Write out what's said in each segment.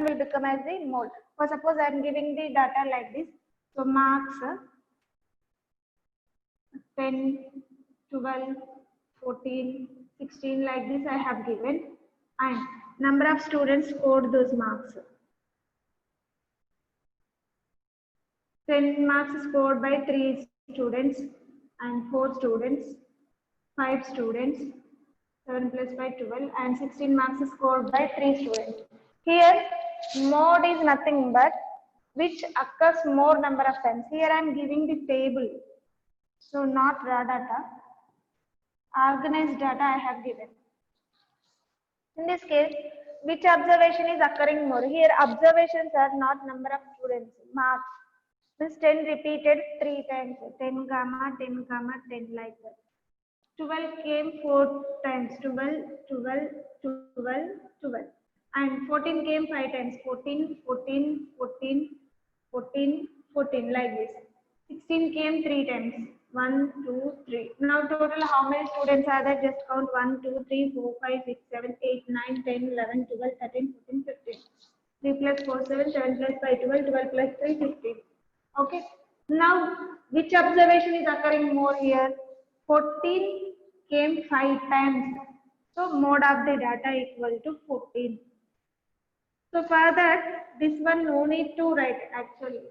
will become as the mode. For suppose I am giving the data like this. So marks 10, 12, 14, 16 like this I have given, and number of students scored those marks. 10 marks scored by 3 students and 4 students, 5 students, 7 plus 5, 12, and 16 marks scored by 3 students. Here, mode is nothing but which occurs more number of times. Here I am giving the table, so not raw data, organized data I have given. In this case, which observation is occurring more? Here, observations are not number of students, marks. This 10 repeated 3 times, 10 comma, 10 comma, 10 like that. 12 came 4 times, 12, 12, 12, 12. And 14 came 5 times, 14, 14, 14, 14, 14 like this. 16 came 3 times, 1, 2, 3. Now total how many students are there? Just count 1, 2, 3, 4, 5, 6, 7, 8, 9, 10, 11, 12, 13, 14, 15. 3 plus 4, 7, 7 plus 5, 12, 12 plus 3, 15. Okay. Now, which observation is occurring more here? 14 came 5 times. So, mode of the data equal to 14. So, for that, this one no need to write actually.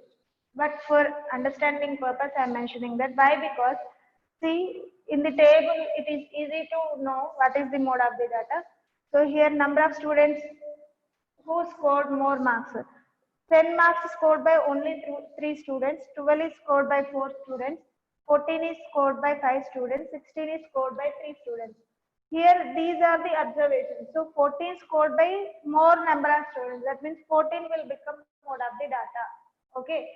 But for understanding purpose, I am mentioning that. Why? Because, see, in the table, it is easy to know what is the mode of the data. So, here number of students who scored more marks. 10 marks scored by only 3 students, 12 is scored by 4 students, 14 is scored by 5 students, 16 is scored by 3 students. Here, these are the observations. So, 14 scored by more number of students. That means 14 will become mode of the data. Okay.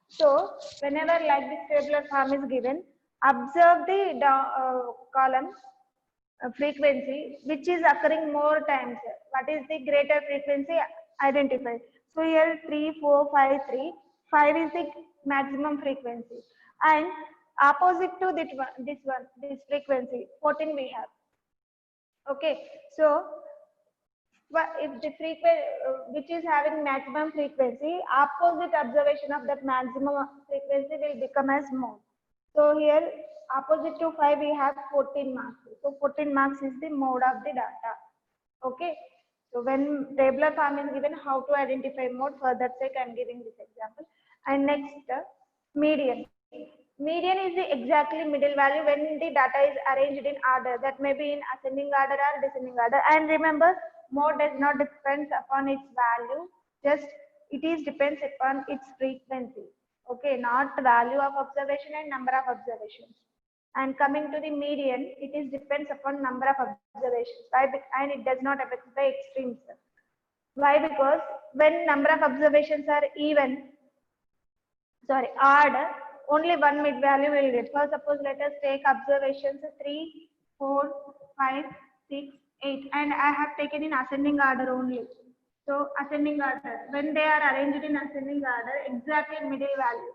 So, whenever like this tabular form is given, observe the column frequency which is occurring more times. What is the greater frequency? Identify. So here 3, 4, 5, 3. 5 is the maximum frequency. And opposite to this frequency, 14 we have. Okay. So if the frequency which is having maximum frequency, opposite observation of that maximum frequency will become as mode. So here opposite to 5 we have 14 marks. So 14 marks is the mode of the data. Okay. So when tabular form is given, how to identify mode, for that sake I am giving this example. And next, median. Median is the exactly middle value when the data is arranged in order. That may be in ascending order or descending order. And remember, mode does not depend upon its value. Just it is depends upon its frequency. Okay, not value of observation and number of observations. And coming to the median, it is depends upon number of observations. Why? And it does not affect the extremes. Why? Because when number of observations are odd, only one mid value will get. For suppose let us take observations 3, 4, 5, 6, 8, and I have taken in ascending order only. So ascending order, when they are arranged in ascending order, exactly middle value.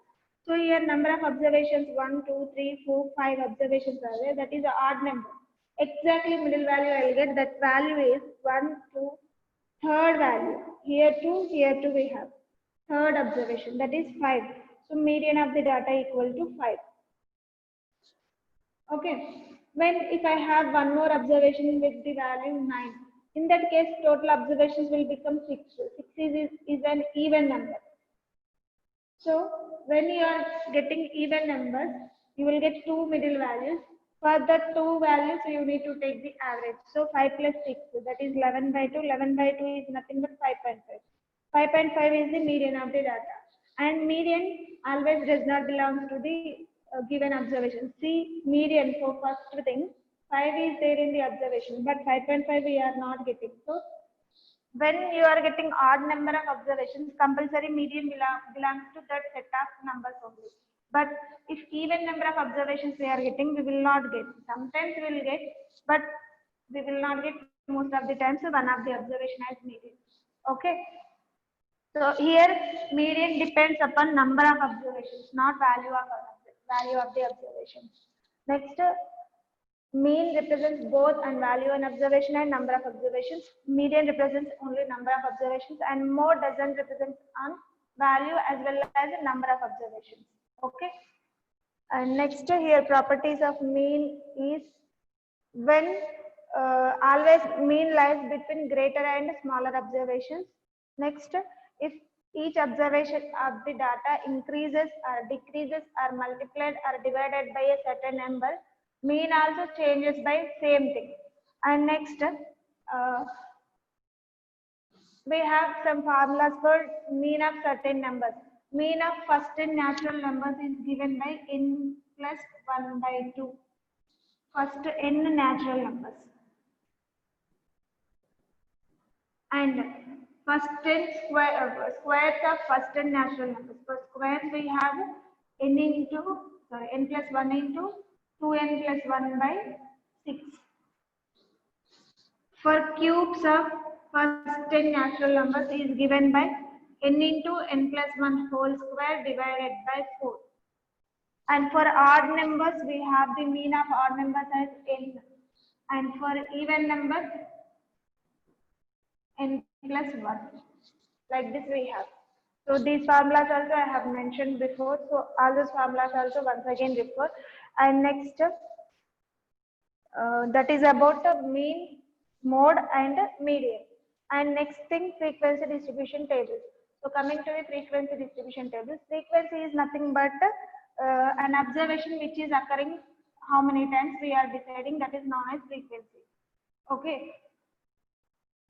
So here number of observations 1, 2, 3, 4, 5 observations are there. That is an odd number. Exactly middle value I will get. That value is 1, 2, third value. Here 2 we have. Third observation, that is 5. So median of the data equal to 5. Okay. When if I have one more observation with the value 9, in that case total observations will become 6. 6 is an even number. So when you are getting even numbers, you will get 2 middle values. For the 2 values, you need to take the average. So 5 plus 6, that is 11 by 2. 11 by 2 is nothing but 5.5. 5.5 is the median of the data. And median always does not belong to the given observation. See, median for first thing, 5 is there in the observation, but 5.5 we are not getting. So when you are getting odd number of observations, compulsory median belongs to that set of numbers only. But if even number of observations we are getting, we will not get. Sometimes we will get, but we will not get most of the times. So one of the observation as median. Okay. So here median depends upon number of observations, not value of the observations. Next, Mean represents both and value and observation and number of observations. Median represents only number of observations, and mode doesn't represent on value as well as number of observations. Okay. And next here, properties of mean is when always mean lies between greater and smaller observations. Next, if each observation of the data increases or decreases or multiplied or divided by a certain number, mean also changes by same thing. And next, we have some formulas for mean of certain numbers. Mean of first n natural numbers is given by n plus 1 by 2. First n natural numbers. And first 10 squares of first and natural numbers. For squares we have n plus 1 into 2n plus 1 by 6. For cubes of first 10 natural numbers is given by n into n plus 1 whole square divided by 4. And for odd numbers we have the mean of odd numbers as n. And for even numbers n plus 1. Like this we have. So these formulas also I have mentioned before. So all those formulas also once again refer. And next, that is about the mean, mode and median. And next thing, frequency distribution tables. So coming to the frequency distribution tables, frequency is nothing but an observation which is occurring how many times we are deciding, that is known as frequency. Okay.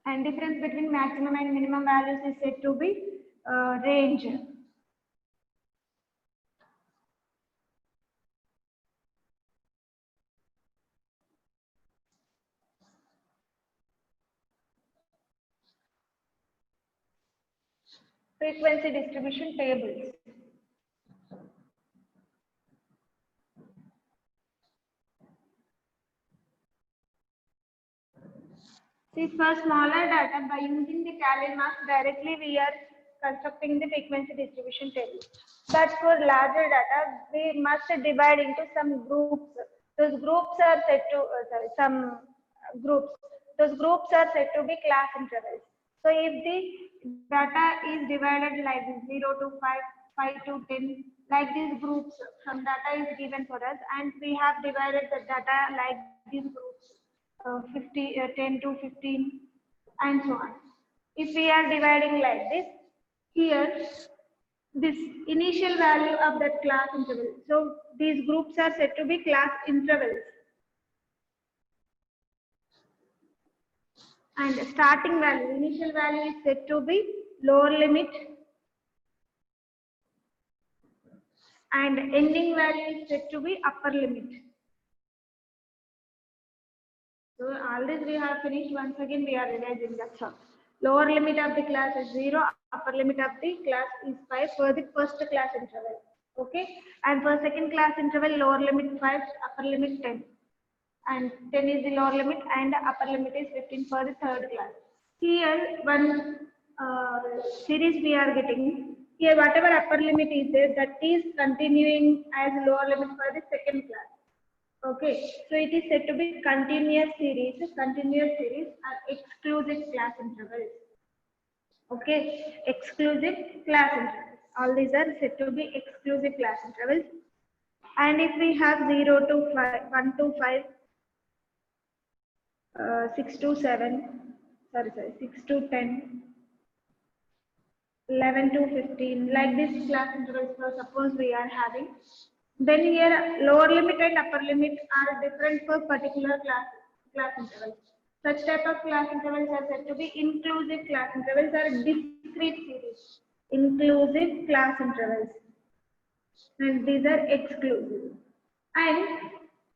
And difference between maximum and minimum values is said to be range. Frequency distribution tables. See, for smaller data, by using the Calais mask directly, we are constructing the frequency distribution table. But for larger data, we must divide into some groups. Those groups are said to some groups. Those groups are said to be class intervals. So if the data is divided like 0 to 5, 5 to 10, like these groups, some data is given for us, and we have divided the data like these groups. 10 to 15 and so on. If we are dividing like this, here this initial value of that class interval. So these groups are said to be class intervals. And starting value, initial value is said to be lower limit. And ending value is said to be upper limit. So all this we have finished. Once again we are revising, that's all. Lower limit of the class is 0, upper limit of the class is 5 for the first class interval. Okay. And for second class interval, lower limit 5, upper limit 10. And 10 is the lower limit and upper limit is 15 for the third class. Here one series we are getting. Here whatever upper limit is there, that is continuing as lower limit for the second class. Okay, so it is said to be continuous series are exclusive class intervals. Okay, exclusive class intervals. All these are said to be exclusive class intervals. And if we have 0 to 5, 1 to 5, 6 to 7, 6 to 10, 11 to 15, like this class intervals, so suppose we are having. Then here lower limit and upper limit are different for particular class intervals. Such type of class intervals are said to be inclusive class intervals or discrete series. Inclusive class intervals. And these are exclusive. And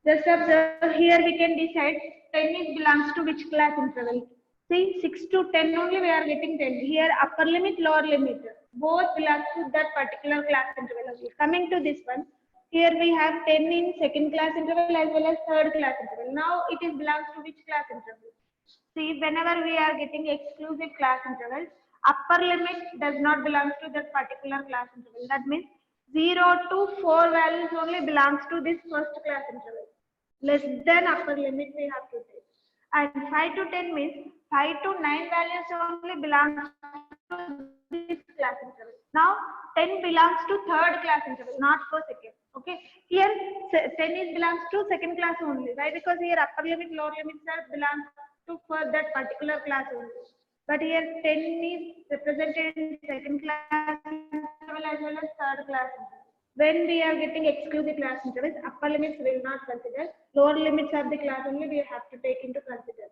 just observe here we can decide 10 belongs to which class interval. See, 6 to 10 only we are getting 10. Here upper limit, lower limit. Both belongs to that particular class interval. Coming to this one. Here we have 10 in second class interval as well as third class interval. Now it is belongs to which class interval? See, whenever we are getting exclusive class intervals, upper limit does not belong to that particular class interval. That means 0 to 4 values only belongs to this first class interval. less than upper limit we have to take. And 5 to 10 means 5 to 9 values only belongs to this class interval. Now 10 belongs to third class interval, not for second. Okay. Here 10 is belongs to second class only. Why? Because here upper limit, lower limits are belongs to for that particular class only. But here 10 is represented in second class interval as well as third class interval. When we are getting exclusive class intervals, upper limits will not consider. Lower limits of the class only we have to take into consider.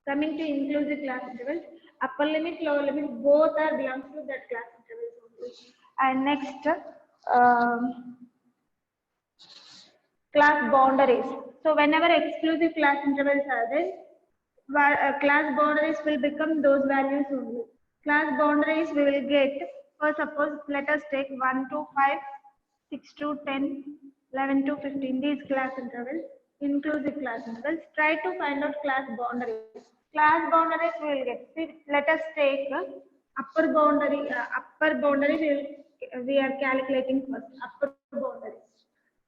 Coming to inclusive class intervals, upper limit, lower limit, both are belongs to that class intervals only. And next, class boundaries. So whenever exclusive class intervals are there, class boundaries will become those values only. Class boundaries we will get, for suppose let us take 1 to 5, 6 to 10, 11 to 15, these class intervals, inclusive class intervals. Try to find out class boundaries. Class boundaries we will get. See, let us take upper boundary. Upper boundary we are calculating first. Upper boundary.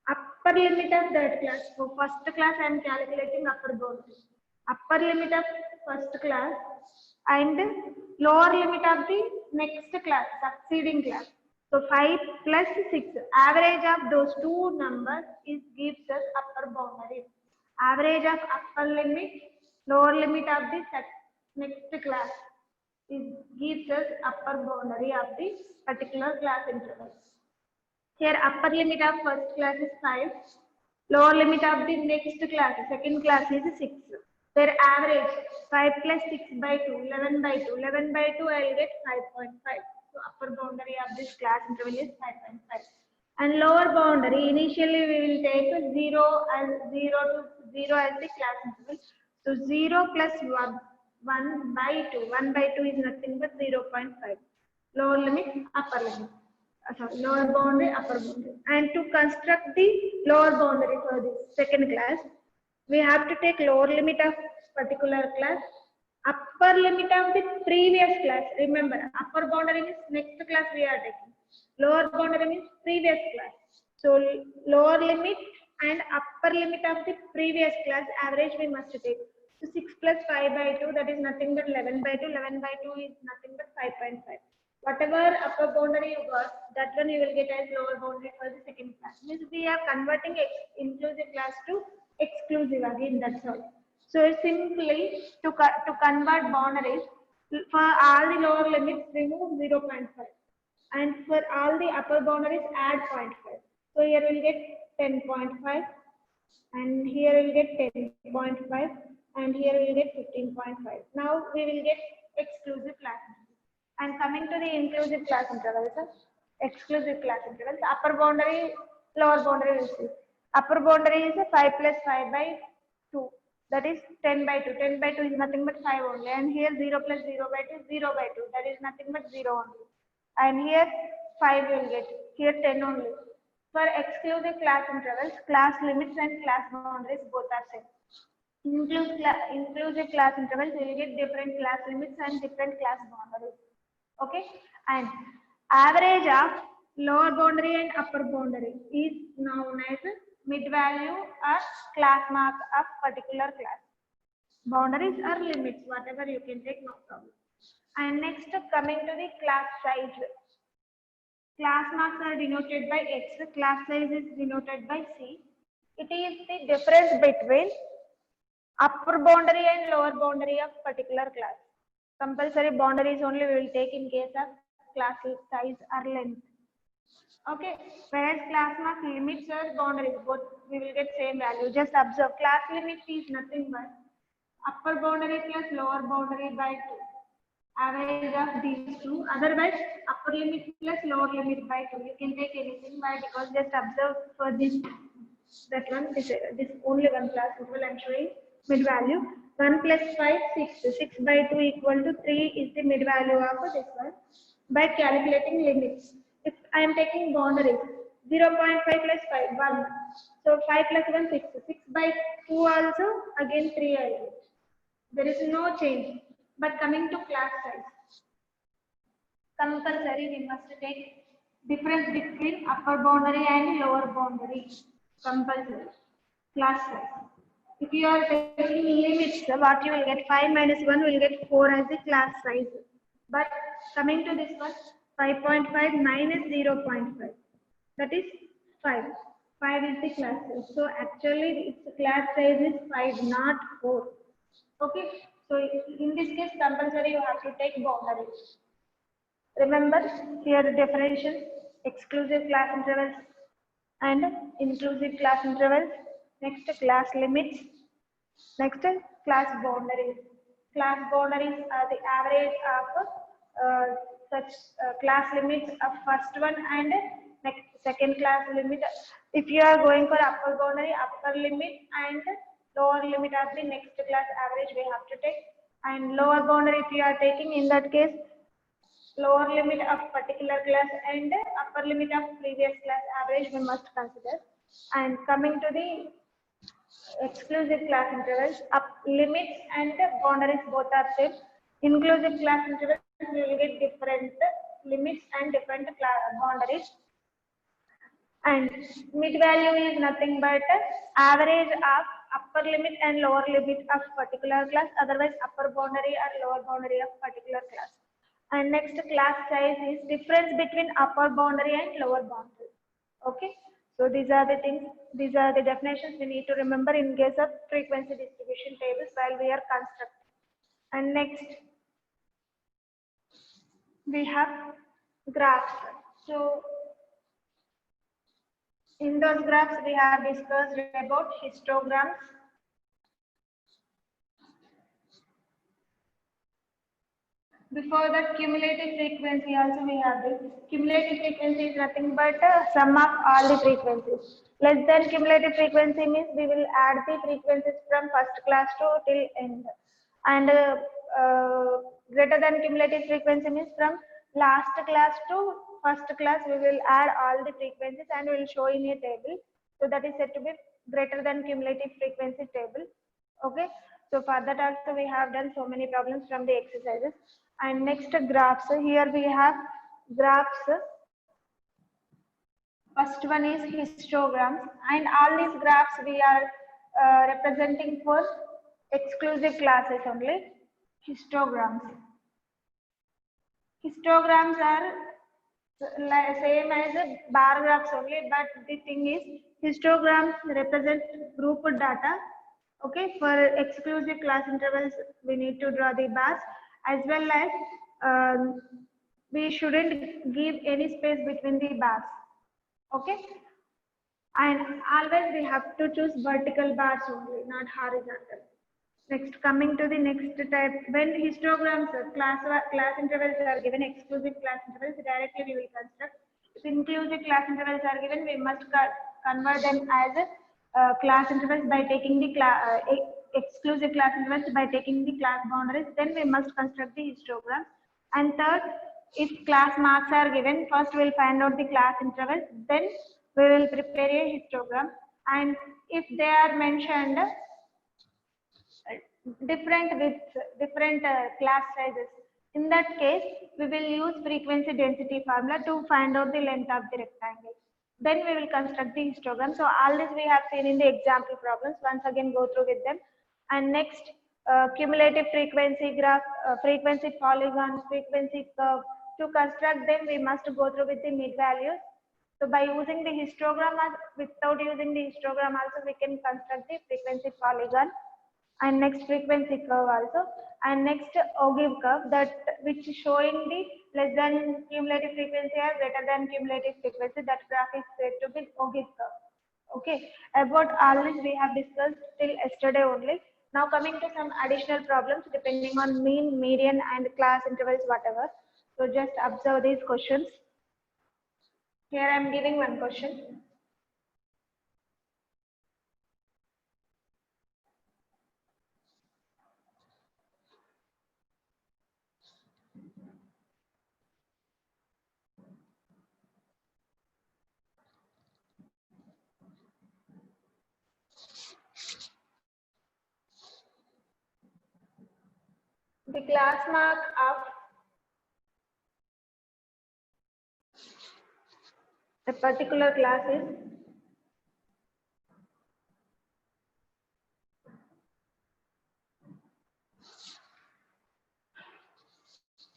Upper limit of that class. For first class I am calculating upper boundary. Upper limit of first class and lower limit of the next class, succeeding class. So 5 plus 6, average of those two numbers gives us upper boundary. Average of upper limit, lower limit of the next class gives us upper boundary of the particular class interval. Here upper limit of first class is 5, lower limit of the next class, second class is 6. Their average 5 plus 6 by 2, 11 by 2. 11 by 2 I will get 5.5. So upper boundary of this class interval is 5.5. And lower boundary, initially we will take 0 as 0 to 0 as the class interval. So 0 plus 1 by 2. 1 by 2 is nothing but 0.5. Lower limit, upper limit. Sorry, lower boundary, upper boundary. And to construct the lower boundary for this second class, we have to take lower limit of particular class, upper limit of the previous class. Remember, upper boundary means next class we are taking. Lower boundary means previous class. So lower limit and upper limit of the previous class average we must take. So 6 plus 5 by 2, that is nothing but 11 by 2. 11 by 2 is nothing but 5.5. Whatever upper boundary you got, that one you will get as lower boundary for the second class. Means we are converting inclusive class to exclusive again, that's all. So simply to convert boundaries, for all the lower limits remove 0.5 and for all the upper boundaries add 0.5. So here we will get 10.5 and here we will get 10.5 and here we will get 15.5. Now we will get exclusive class. And coming to the inclusive class intervals, exclusive class intervals, upper boundary, lower boundary will see. Upper boundary is 5 plus 5 by 2, that is 10 by 2. 10 by 2 is nothing but 5 only. And here 0 plus 0 by 2 is 0 by 2, that is nothing but 0 only. And here 5 you will get, here 10 only. For exclusive class intervals, class limits and class boundaries both are same. Inclusive class intervals, you will get different class limits and different class boundaries. Okay, and average of lower boundary and upper boundary is known as mid value or class mark of particular class. Boundaries or limits, whatever you can take, no problem. And next, coming to the class size. Class marks are denoted by X, class size is denoted by C. It is the difference between upper boundary and lower boundary of particular class. Compulsory boundaries only we will take in case of class size or length. Okay, whereas class mark limits or boundaries, both we will get same value. Just observe, class limit is nothing but upper boundary plus lower boundary by 2. Average of these two. Otherwise, upper limit plus lower limit by 2. You can take anything by, because just observe for this, that one, this only one class interval I am showing mid value. 1 plus 5, 6. 6 by 2 equal to 3 is the mid value of this one. By calculating limits, if I am taking boundaries, 0.5 plus 5, 1. So 5 plus 1, 6. 6 by 2 also, again 3 I will. There is no change. But coming to class size, compulsory we must take difference between upper boundary and lower boundary. Compulsory. class size. If you are taking limits, what you will get 5 minus 1 will get 4 as the class size. But coming to this one, 5.5 minus 0.5, that is 5. 5 is the class size. So actually its class size is 5, not 4. Okay. So in this case, compulsory you have to take boundaries. Remember here the definition: exclusive class intervals and inclusive class intervals. Next, class limits. Next, class boundaries. Class boundaries are the average of such class limits of first one and next second class limit. If you are going for upper boundary, upper limit and lower limit of the next class average we have to take, and lower boundary if you are taking, in that case lower limit of particular class and upper limit of previous class average we must consider. And coming to the exclusive class intervals, up limits and boundaries both are same. Inclusive class intervals we will get different limits and different boundaries. And mid value is nothing but average of upper limit and lower limit of particular class, otherwise upper boundary or lower boundary of particular class. And next, class size is difference between upper boundary and lower boundary. Okay, so these are the things, these are the definitions we need to remember in case of frequency distribution tables while we are constructing. And next we have graphs. So in those graphs we have discussed about histograms. Before that, cumulative frequency also we have this. Cumulative frequency is nothing but sum of all the frequencies. Less than cumulative frequency means we will add the frequencies from first class to till end. And greater than cumulative frequency means from last class to first class we will add all the frequencies and we will show in a table. So that is said to be greater than cumulative frequency table. Okay. So for that also we have done so many problems from the exercises. And next, graphs. Here we have graphs. First one is histograms, and all these graphs we are representing for exclusive classes only. Histograms. Histograms are same as bar graphs only, but the thing is histograms represent grouped data. Okay, for exclusive class intervals we need to draw the bars, as well as we shouldn't give any space between the bars. Okay, and always we have to choose vertical bars only, not horizontal. Next, coming to the next type, when histograms class intervals are given, exclusive class intervals, directly we will construct. If inclusive class intervals are given, we must convert them as class intervals by taking the exclusive class intervals by taking the class boundaries. Then we must construct the histograms. And third, if class marks are given, first we will find out the class intervals, then we will prepare a histogram. And if they are mentioned different with different class sizes, in that case we will use frequency density formula to find out the length of the rectangle. Then we will construct the histogram. So all this we have seen in the example problems. Once again go through with them. And next, cumulative frequency graph, frequency polygons, frequency curve. To construct them we must go through with the mid values. So by using the histogram or without using the histogram also we can construct the frequency polygon. And next, frequency curve also, and next ogive curve, that which is showing the less than cumulative frequency or greater than cumulative frequency. That graph is said to be ogive curve. Okay, about all this we have discussed till yesterday only. Now coming to some additional problems depending on mean, median and class intervals, whatever. So just observe these questions. Here I am giving one question. The class mark of a particular class is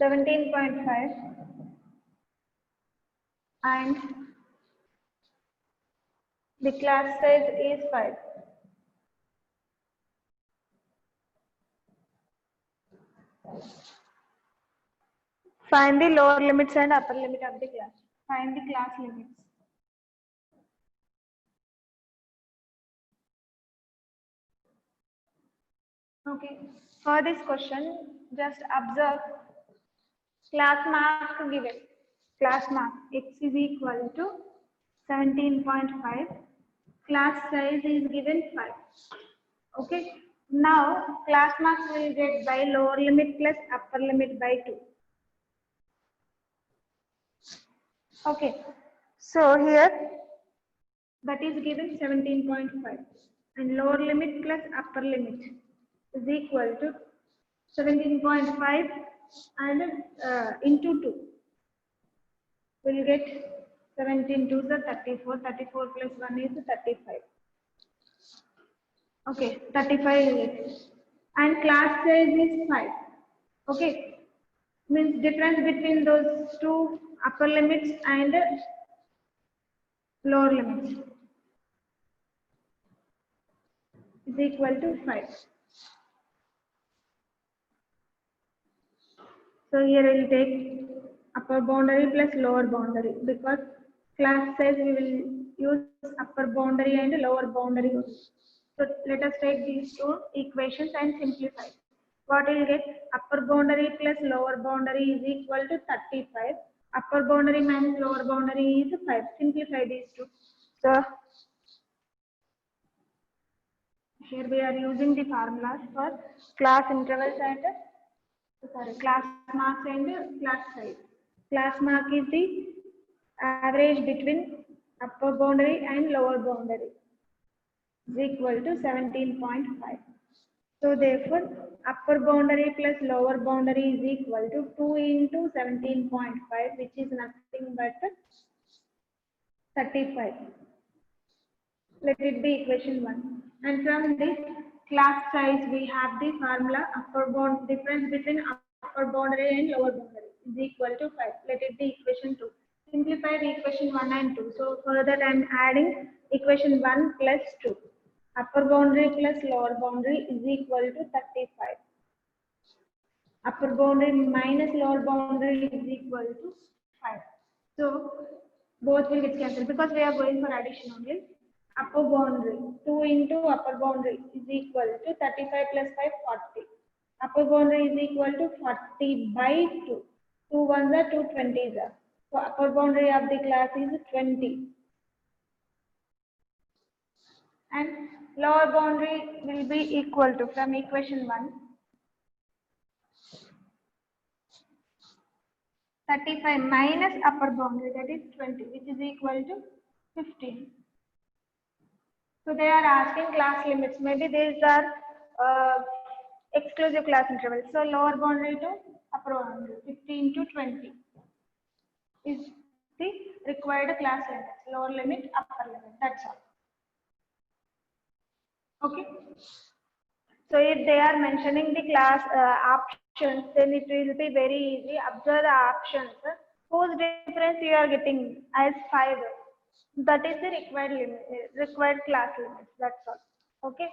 17.5 and the class size is 5. Find the lower limits and upper limit of the class. Find the class limits. Okay. For this question, just observe class mark given. Class mark x is equal to 17.5. Class size is given 5. Okay. Now class marks will get by lower limit plus upper limit by 2. Okay. So here that is given 17.5 and lower limit plus upper limit is equal to 17.5 and into 2. We'll get 17 to the 34. 34 plus 1 is 35. Okay, 35 and class size is 5. Okay, means difference between those two upper limits and lower limits is equal to 5. So here we will take upper boundary plus lower boundary because class size we will use upper boundary and lower boundary. So let us take these two equations and simplify. What will get? Upper boundary plus lower boundary is equal to 35. Upper boundary minus lower boundary is 5. Simplify these two. So here we are using the formulas for class intervals and class marks and class size. Class mark is the average between upper boundary and lower boundary is equal to 17.5. So therefore, upper boundary plus lower boundary is equal to 2 into 17.5, which is nothing but 35. Let it be equation 1. And from this class size, we have the formula upper bound difference between upper boundary and lower boundary is equal to 5. Let it be equation 2. Simplify the equation 1 and 2. So further I am adding equation 1 plus 2. Upper boundary plus lower boundary is equal to 35. Upper boundary minus lower boundary is equal to 5. So both will get cancelled because we are going for addition only. Upper boundary 2 into upper boundary is equal to 35 plus 5 40. Upper boundary is equal to 40 by 2. 2 ones are 2 20s are. So upper boundary of the class is 20. And lower boundary will be equal to from equation 1 35 minus upper boundary that is 20 which is equal to 15. So they are asking class limits. Maybe these are exclusive class intervals. So lower boundary to upper boundary 15 to 20 is the required class limits. Lower limit, upper limit. That's all. Okay. So if they are mentioning the class options, then it will be very easy. Observe the options. Whose difference you are getting as 5? That is the required limit, required class limits. That's all. Okay.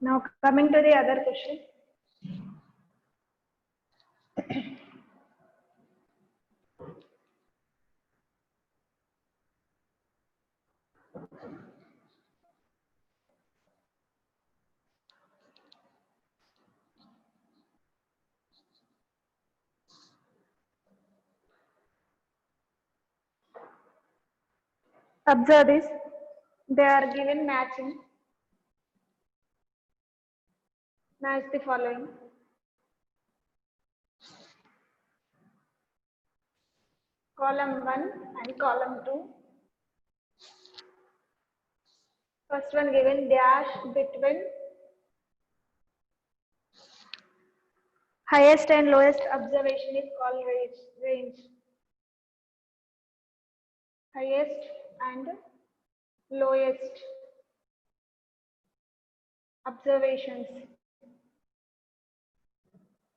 Now coming to the other question. Observe this. They are given matching. Match the following. Column 1 and column 2. First one given dash between highest and lowest observation is called range. Highest and lowest observations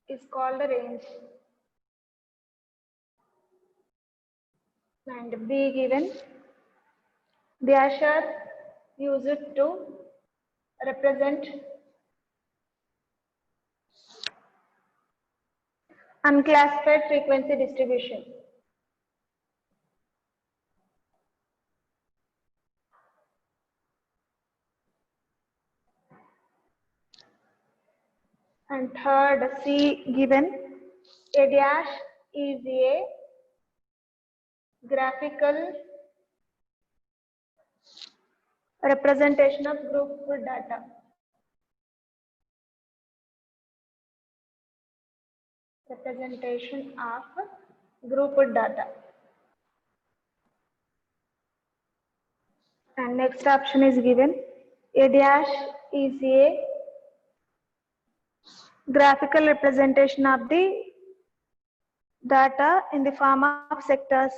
is called a range. And B given dash are used to represent unclassified frequency distribution. And third, C given a dash is a graphical representation of group data. Representation of group data. And next option is given a dash is a graphical representation of the data in the form of sectors.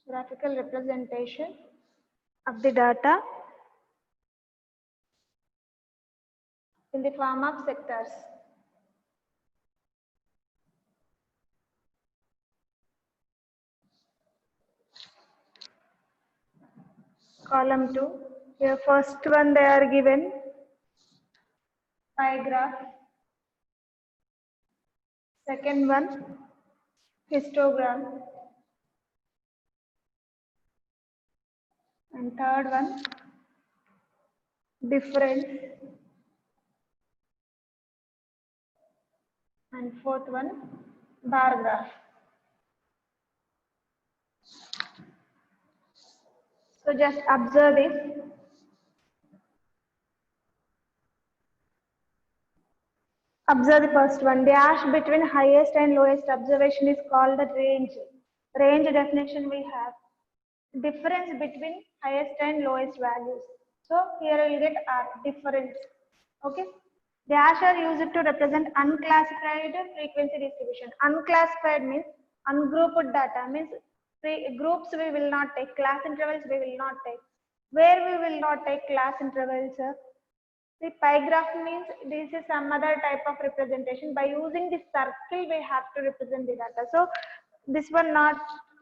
Graphical representation of the data in the form of sectors. Column 2. Here first one they are given pie graph. Second one histogram. And third one difference. And fourth one bar graph. So just observe this. Observe the first one. Dash between highest and lowest observation is called the range. Range definition we have difference between highest and lowest values. So here you get R, difference. Okay. Dash are used to represent unclassified frequency distribution. Unclassified means ungrouped data, means groups we will not take, class intervals we will not take. Where we will not take class intervals? The pie graph means this is some other type of representation. By using this circle, we have to represent the data. So this one not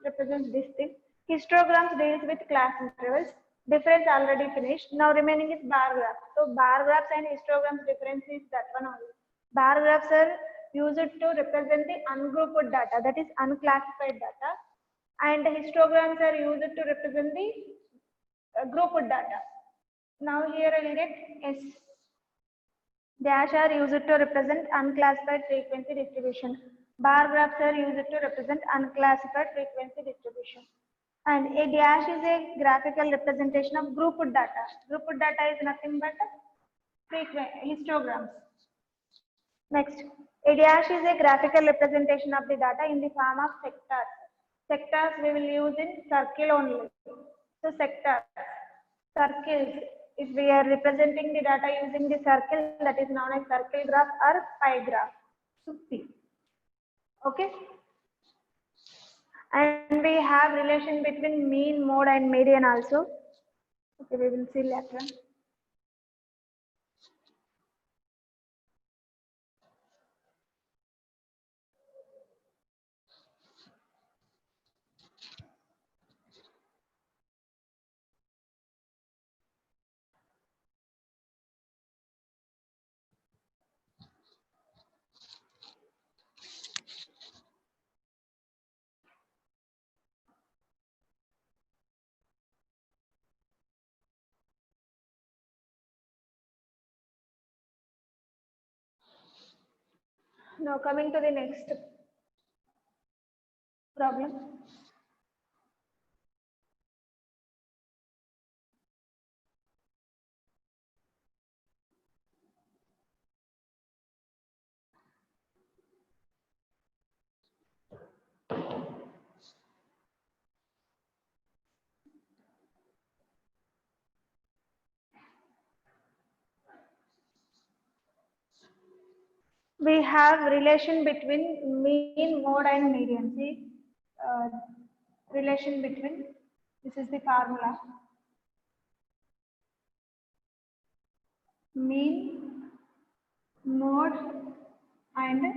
represents this thing. Histograms deals with class intervals. Difference already finished. Now remaining is bar graph. So bar graphs and histograms difference is that one only. Bar graphs are used to represent the ungrouped data, that is unclassified data. And histograms are used to represent the grouped data. Now here I will get S. Dash are used to represent unclassified frequency distribution. Bar graphs are used to represent unclassified frequency distribution. And a dash is a graphical representation of grouped data. Grouped data is nothing but histograms. Next, a dash is a graphical representation of the data in the form of sectors. Sectors we will use in circle only. So sectors, circles. If we are representing the data using the circle, that is known as circle graph or pie graph. Okay. And we have relation between mean, mode, and median also. Okay, we will see later. Now coming to the next problem. We have relation between mean, mode, and median. See, relation between, this is the formula. Mean, mode, and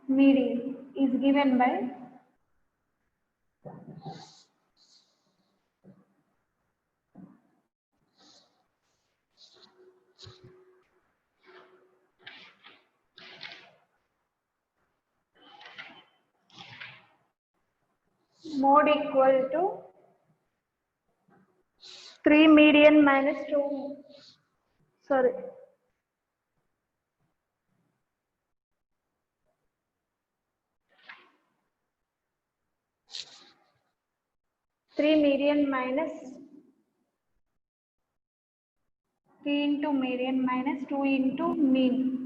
median is given by mode equal to 3 median minus 2, sorry, 3 median minus 3 into median minus 2 into mean.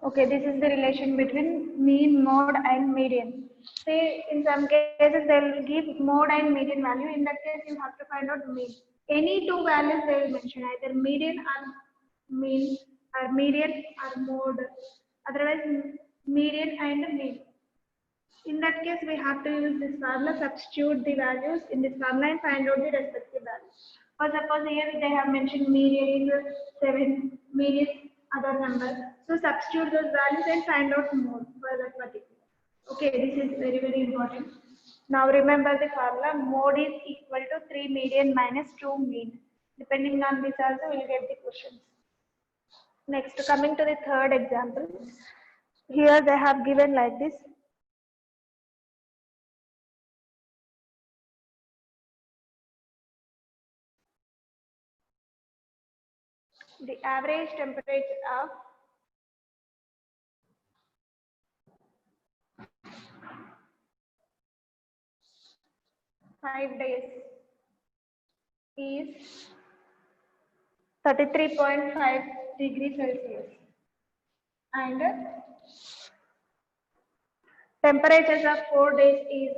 Okay, this is the relation between mean, mode, and median. See, in some cases they will give mode and median value. In that case, you have to find out mean. Any two values they will mention, either median or mean, or median or mode. Otherwise, median and mean. In that case, we have to use this formula, substitute the values in this formula and find out the respective values. For suppose here they have mentioned median is 7, median other number. So substitute those values and find out more for that particular. Okay, this is very, very important. Now remember the formula, mode is equal to 3 median minus 2 mean. Depending on this also, we will get the questions. Next, coming to the third example. Here they have given like this. The average temperature of five days is 33.5 degrees Celsius, and temperatures of 4 days is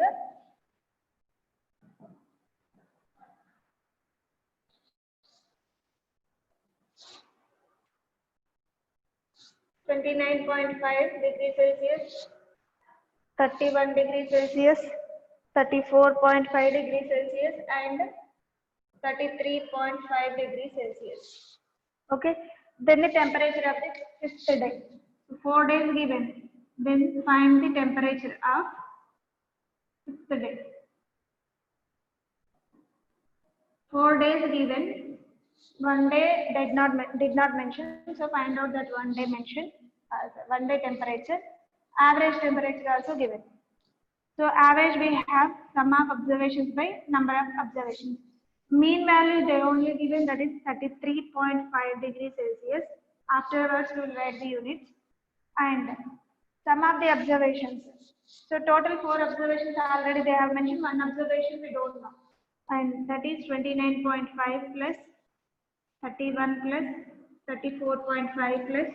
29.5 degrees Celsius, 31 degrees Celsius, 34.5 degrees Celsius, and 33.5 degrees Celsius. Okay, then the temperature of the fifth day. So 4 days given. Then find the temperature of fifth day. 4 days given. 1 day did not mention. So find out that 1 day mentioned. 1 day temperature. Average temperature also given. So average we have sum of observations by number of observations. Mean value they only given, that is 33.5 degrees Celsius. Afterwards we will write the units. And sum of the observations. So total 4 observations already they have mentioned. 1 observation we don't know. And that is 29.5 plus 31 plus 34.5 plus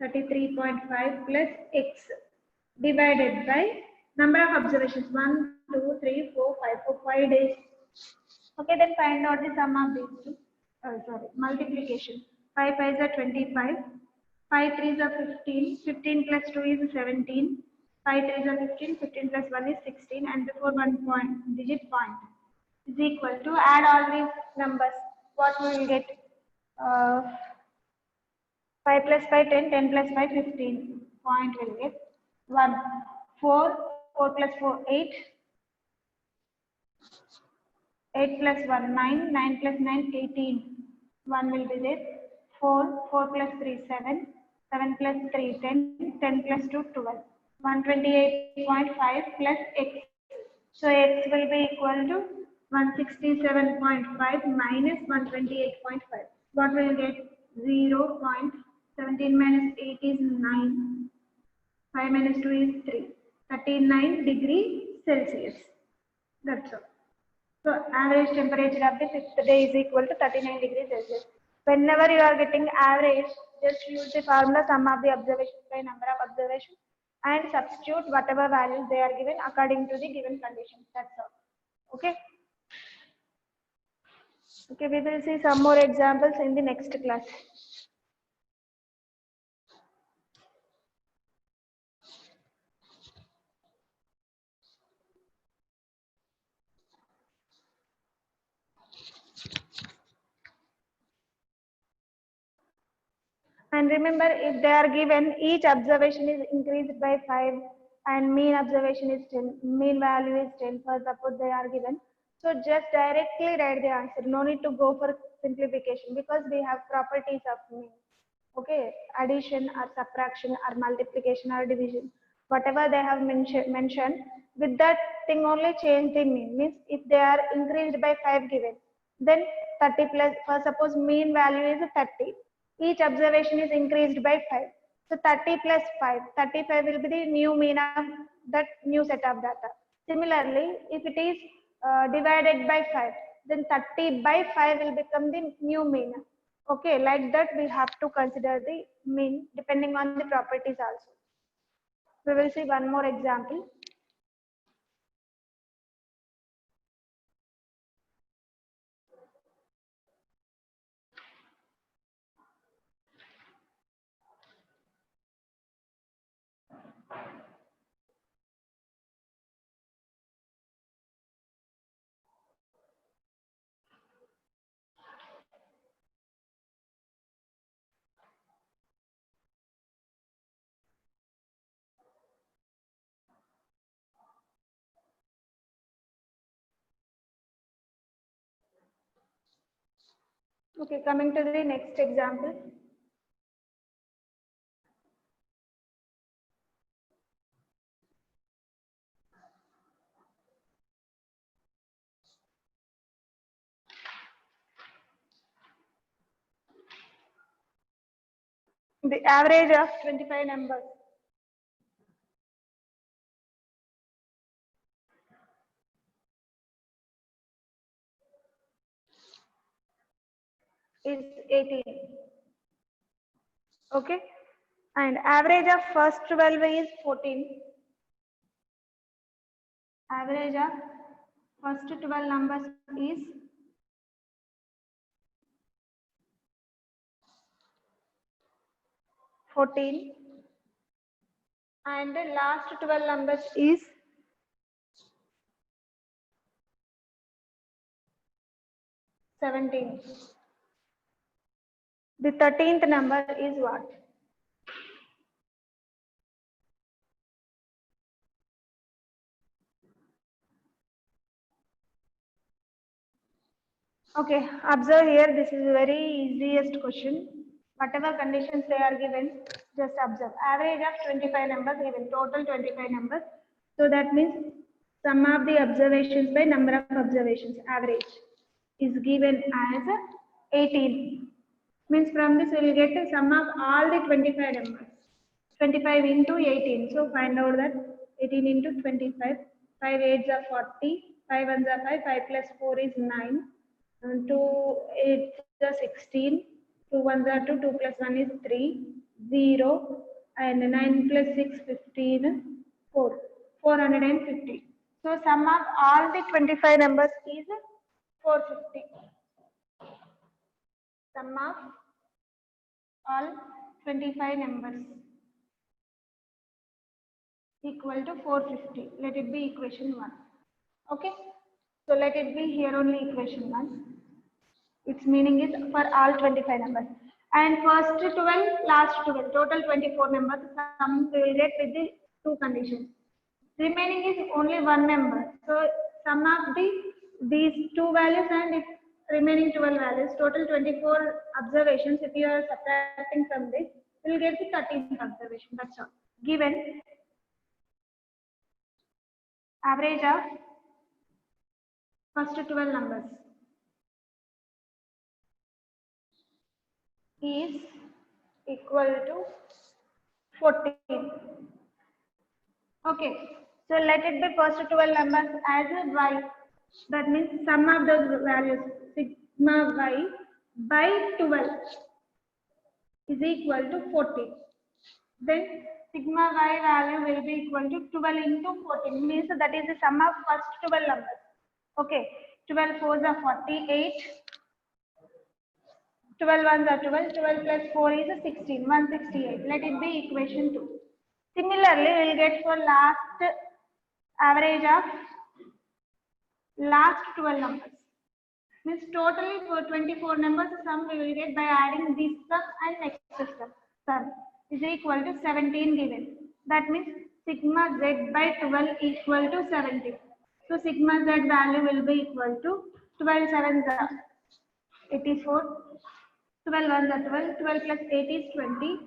33.5 plus x divided by number of observations 1, 2, 3, 4, 5 for 5 days. Okay, then find out the sum of these two. Multiplication. 5 5s are 25. 5 3s are 15. 15 plus 2 is 17. 5 3s are 15. 15 plus 1 is 16. And before 1 digit point is equal to, add all these numbers. What we will get? 5 plus 5 10. 10 plus 5 15. Point will get 1. 4. 4 plus 4 8. 8 plus 1 9. 9 plus 9 18. 1 will be there. 4. 4 plus 3 7. 7 plus 3 10. 10 plus 2 12. 128.5 plus x. So x will be equal to 167.5 minus 128.5. What will get? 0.17 minus 8 is 9. 5 minus 2 is 3. 39 degree Celsius. That's all. So average temperature of the fifth day is equal to 39 degrees Celsius. Whenever you are getting average, just use the formula sum of the observations by number of observations and substitute whatever values they are given according to the given conditions. That's all. Okay. Okay, we will see some more examples in the next class. And remember, if they are given, each observation is increased by 5 and mean observation is 10, mean value is 10, for suppose they are given. So just directly write the answer. No need to go for simplification because we have properties of mean. Okay, addition or subtraction or multiplication or division, whatever they have mentioned, with that thing only change the mean. Means if they are increased by 5 given, then 30 plus, for suppose mean value is 30. Each observation is increased by 5. So 30 plus 5, 35 will be the new mean of that new set of data. Similarly, if it is divided by 5, then 30 by 5 will become the new mean. Okay, like that we have to consider the mean depending on the properties also. We will see one more example. Okay, coming to the next example. The average of 25 numbers. Is 18. Okay, and average of first 12 is 14. Average of first 12 numbers is 14 and the last 12 numbers is 17. The 13th number is what? Okay, observe here, this is very easiest question. Whatever conditions they are given, just observe. Average of 25 numbers given, total 25 numbers. So that means sum of the observations by number of observations, average, is given as 18. Means from this we will get the sum of all the 25 numbers. 25 into 18. So find out that 18 into 25. 5 8s are 40. 5 1s are 5. 5 plus 4 is 9. 2 8s are 16. 2 1s are 2. 2 plus 1 is 3. 0. And 9 plus 6 15. 4. 450. So sum of all the 25 numbers is 450. Sum of all 25 numbers equal to 450. Let it be equation 1. Okay. So let it be here only equation 1. Its meaning is for all 25 numbers. And first 12, last 12, total 24 numbers, sum we will get with the two conditions. Remaining is only one number. So sum of these two values and if remaining 12 values, total 24 observations, if you are subtracting from this, we will get the 13th observation. That's all. Given average of first 12 numbers is equal to 14. Okay, so let it be first 12 numbers as a y. That means sum of those values sigma y by 12 is equal to 14. Then sigma y value will be equal to 12 into 14, means that is the sum of first 12 numbers. Okay, 12 fours are 48, 12 ones are 12, 12 plus 4 is 16, 168. Let it be equation 2. Similarly, we will get for last average of last 12 numbers. Means totally for 24 numbers, sum we will get by adding this sum and next sum. Sum is equal to 17 given. That means sigma z by 12 equal to 17. So sigma z value will be equal to 12 sevens are 84, 12 ones are 12, 12 plus 8 is 20,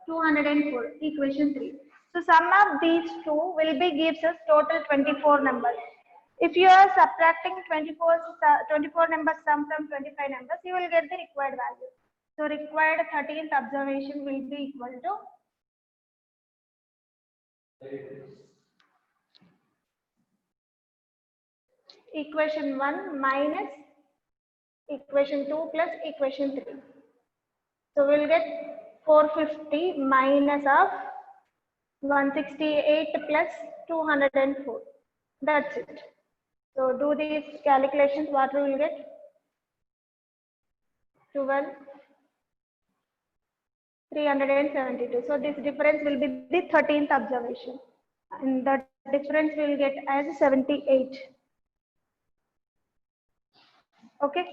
204, equation 3. So sum of these two will be gives us total 24 numbers. If you are subtracting 24 numbers sum from 25 numbers, you will get the required value. So required 13th observation will be equal to equation 1 minus equation 2 plus equation 3. So we'll get 450 minus of 168 plus 204. That's it. So do these calculations, what we will get? 12, 372. So this difference will be the 13th observation. And the difference will get as 78. Okay.